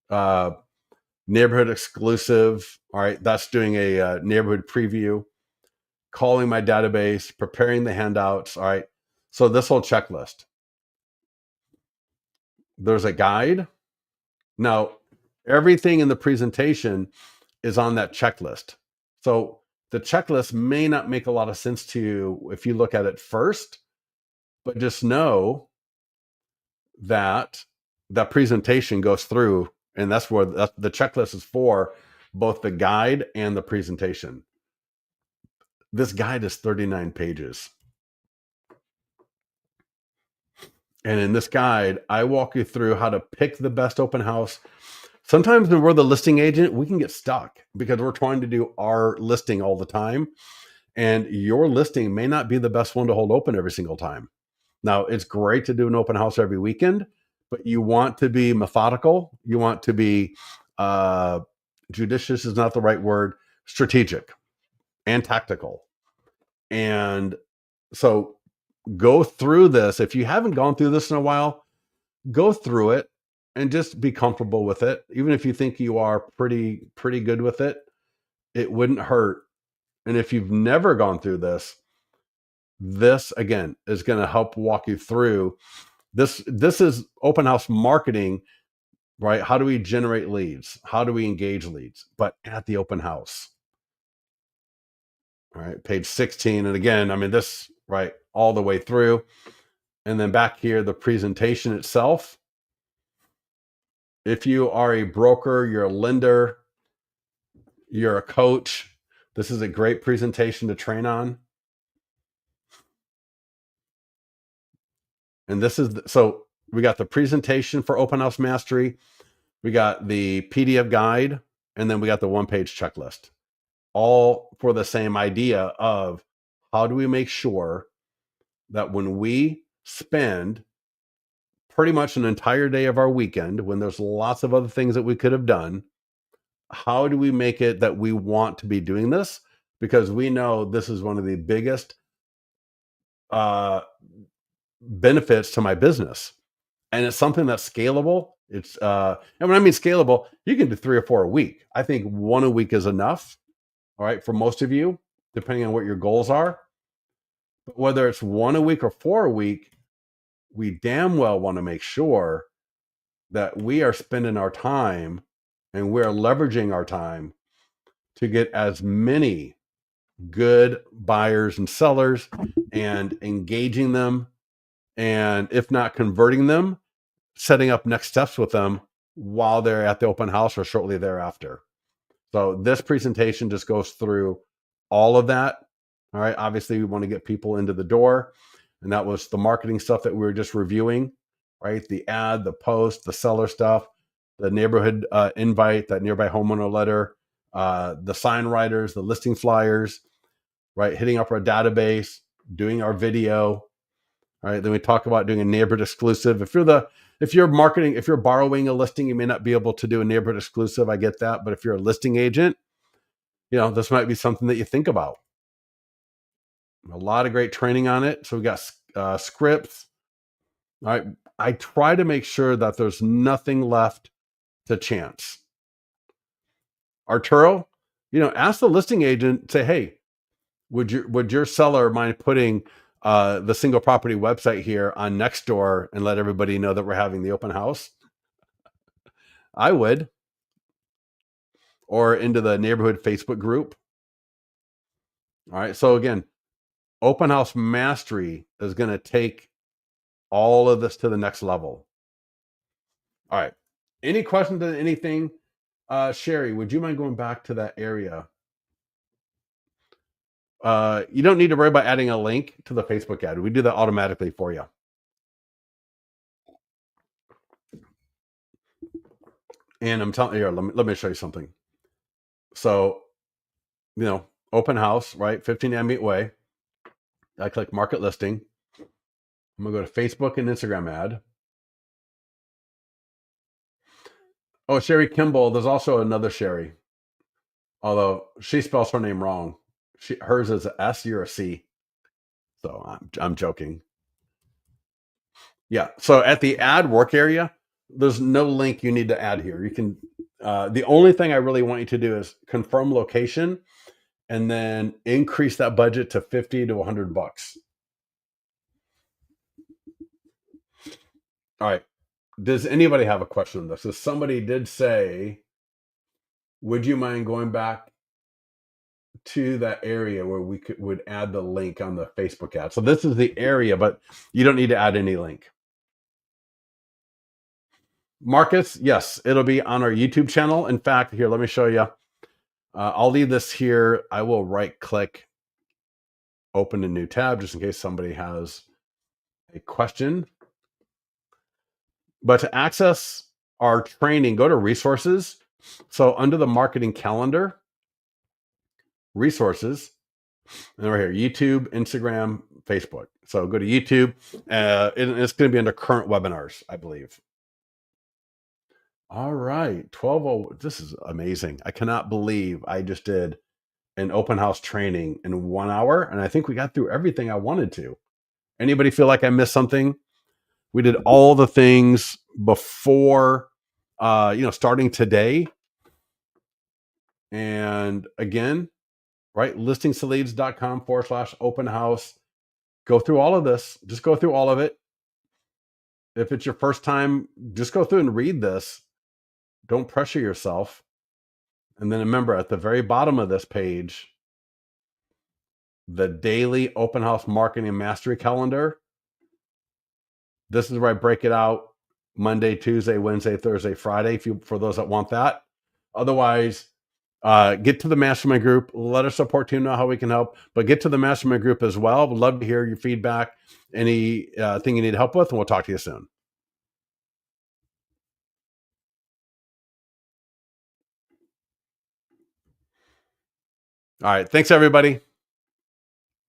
Uh, Neighborhood exclusive. All right. That's doing a neighborhood preview, calling my database, preparing the handouts. All right. So this whole checklist, there's a guide. Now, everything in the presentation is on that checklist. So the checklist may not make a lot of sense to you if you look at it first, but just know that that presentation goes through, and that's where the checklist is for, both the guide and the presentation. This guide is 39 pages. And in this guide, I walk you through how to pick the best open house. Sometimes when we're the listing agent, we can get stuck because we're trying to do our listing all the time. And your listing may not be the best one to hold open every single time. Now, it's great to do an open house every weekend, but you want to be methodical. You want to be judicious is not the right word, strategic and tactical. And so go through this. If you haven't gone through this in a while, go through it and just be comfortable with it. Even if you think you are pretty good with it, it wouldn't hurt. And if you've never gone through this again is going to help walk you through this. This is open house marketing, right? How do we generate leads? How do we engage leads? But at the open house. All right, page 16. And again, I mean, this, right, all the way through. And then back here, the presentation itself. If you are a broker, you're a lender, you're a coach, this is a great presentation to train on. And this is, so we got the presentation for Open House Mastery, we got the PDF guide, and then we got the 1-page checklist, all for the same idea of how do we make sure that when we spend pretty much an entire day of our weekend, when there's lots of other things that we could have done, how do we make it that we want to be doing this? Because we know this is one of the biggest benefits to my business. And it's something that's scalable. It's and when I mean scalable, you can do 3 or 4 a week. I think 1 a week is enough. All right, for most of you, depending on what your goals are. But whether it's 1 a week or 4 a week, we damn well want to make sure that we are spending our time and we're leveraging our time to get as many good buyers and sellers and engaging them, and if not converting them, setting up next steps with them while they're at the open house or shortly thereafter. So this presentation just goes through all of that. All right. Obviously, we want to get people into the door. And that was the marketing stuff that we were just reviewing, right? The ad, the post, the seller stuff, the neighborhood invite, that nearby homeowner letter, the sign writers, the listing flyers, right? Hitting up our database, doing our video. All right. Then we talk about doing a neighborhood exclusive. If you're marketing, if you're borrowing a listing, you may not be able to do a neighborhood exclusive. I get that. But if you're a listing agent, this might be something that you think about. A lot of great training on it. So we got scripts. All right. I try to make sure that there's nothing left to chance. Arturo, ask the listing agent, say, hey, would your seller mind putting the single property website here on Nextdoor and let everybody know that we're having the open house? I would. Or into the neighborhood Facebook group. All right. So again, open house mastery is going to take all of this to the next level. All right. Any questions on anything? Sherry, would you mind going back to that area? You don't need to worry about adding a link to the Facebook ad. We do that automatically for you. And I'm telling you, let me show you something. So, open house, right? 15 Ambient Way. I click market listing. I'm going to go to Facebook and Instagram ad. Oh, Sherry Kimball. There's also another Sherry, although she spells her name wrong. Hers is a S, you're a C. So I'm joking. Yeah. So at the add work area, there's no link you need to add here. You can. The only thing I really want you to do is confirm location, and then increase that budget to 50 to $100. All right. Does anybody have a question on this? So somebody did say, would you mind going back to that area where would add the link on the Facebook ad? So this is the area, but you don't need to add any link. Markets, yes, it'll be on our YouTube channel. In fact, here, let me show you. I'll leave this here. I will right click, open a new tab just in case somebody has a question. But to access our training, go to resources. So under the marketing calendar, resources, and right here, YouTube, Instagram, Facebook. So go to YouTube. It's going to be under current webinars, I believe. All right, 12. This is amazing. I cannot believe I just did an open house training in 1 hour, and I think we got through everything I wanted to. Anybody feel like I missed something? We did all the things before, starting today. And again, right, listingsleads.com/open house. Go through all of this. Just go through all of it. If it's your first time, just go through and read this. Don't pressure yourself. And then remember, at the very bottom of this page, the daily open house marketing mastery calendar. This is where I break it out Monday, Tuesday, Wednesday, Thursday, Friday, for those that want that. Otherwise, get to the mastermind group. Let our support team know how we can help, but get to the mastermind group as well. We'd love to hear your feedback, any thing you need help with, and we'll talk to you soon. All right. Thanks, everybody.